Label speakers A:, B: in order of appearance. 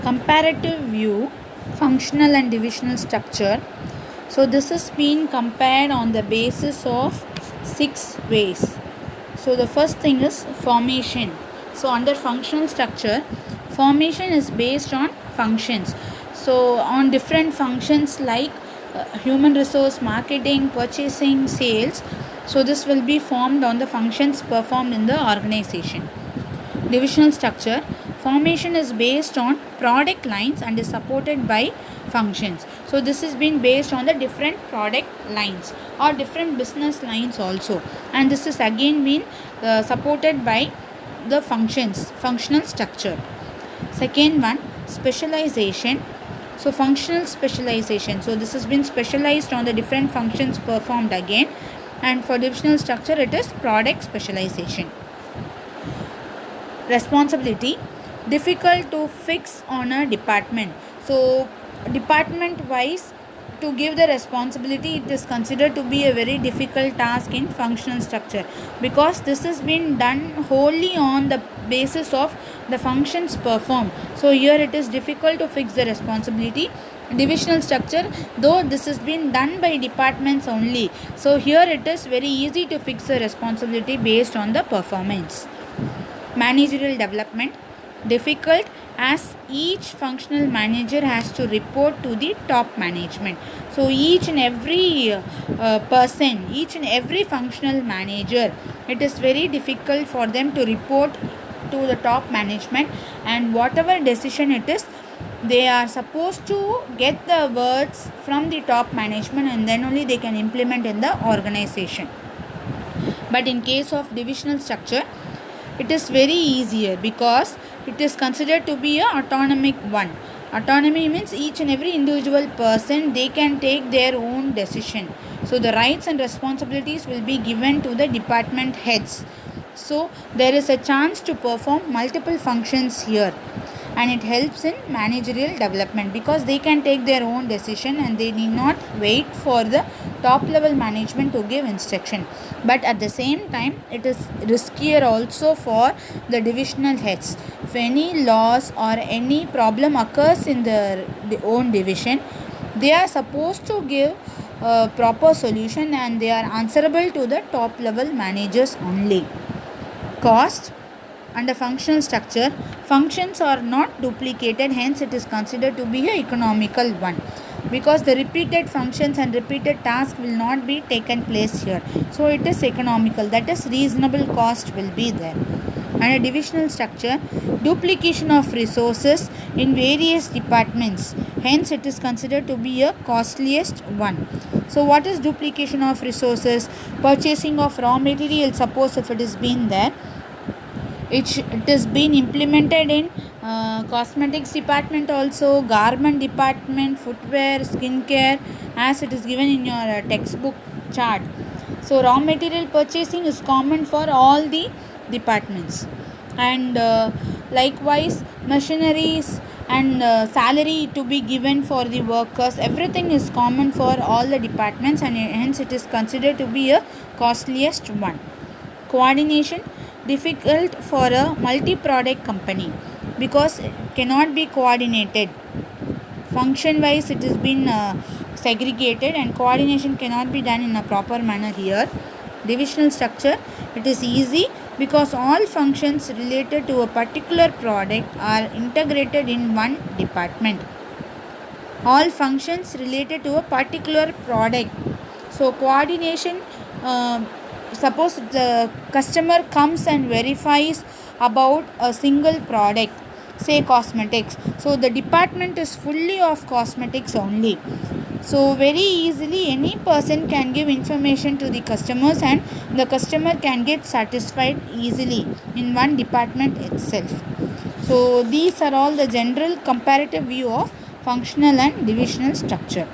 A: Comparative view, functional and divisional structure. So this is being compared on the basis of 6 ways. So the first thing is formation. So under functional structure, formation is based on functions. So on different functions like human resource, marketing, purchasing, sales. So this will be formed on the functions performed in the organization. Divisional structure, formation is based on product lines and is supported by functions. So this is been based on the different product lines or different business lines also, and this is again been supported by the functions, functional structure. Second one, specialization. So functional specialization, so this has been specialized on the different functions performed again, and for divisional structure it is product specialization. Responsibility, difficult to fix on a department. So department wise, to give the responsibility, it is considered to be a very difficult task in functional structure, because this has been done wholly on the basis of the functions performed. So here it is difficult to fix the responsibility. Divisional structure, though this has been done by departments only, so here it is very easy to fix the responsibility based on the performance. Managerial development, difficult as each functional manager has to report to the top management. So each and every person, each and every functional manager, it is very difficult for them to report to the top management, and whatever decision it is, they are supposed to get the words from the top management, and then only they can implement in the organization. But in case of divisional structure, it is very easier because it is considered to be a autonomic one. Autonomy means each and every individual person, they can take their own decision. So the rights and responsibilities will be given to the department heads. So there is a chance to perform multiple functions here, and it helps in managerial development because they can take their own decision and they need not wait for the top level management to give instruction. But at the same time, it is riskier also for the divisional heads. If any loss or any problem occurs in the own division, they are supposed to give a proper solution, and they are answerable to the top level managers only. Cost. Under functional structure, functions are not duplicated, hence it is considered to be an economical one, because the repeated functions and repeated tasks will not be taken place here. So it is economical, that is reasonable cost will be there. Under divisional structure, duplication of resources in various departments, hence it is considered to be a costliest one. So what is duplication of resources? Purchasing of raw material, suppose if it is been there, it is been implemented in cosmetics department also, garment department, footwear, skincare, as it is given in your textbook chart. So raw material purchasing is common for all the departments, and likewise machineries and salary to be given for the workers, everything is common for all the departments, and hence it is considered to be a costliest one. Coordination, difficult for a multi-product company because it cannot be coordinated. Function wise it has been segregated, and coordination cannot be done in a proper manner here. Divisional structure, it is easy because all functions related to a particular product are integrated in one department. All functions related to a particular product. So coordination, suppose the customer comes and verifies about a single product, say cosmetics, so the department is fully of cosmetics only. So very easily any person can give information to the customers, and the customer can get satisfied easily in one department itself. So these are all the general comparative view of functional and divisional structure.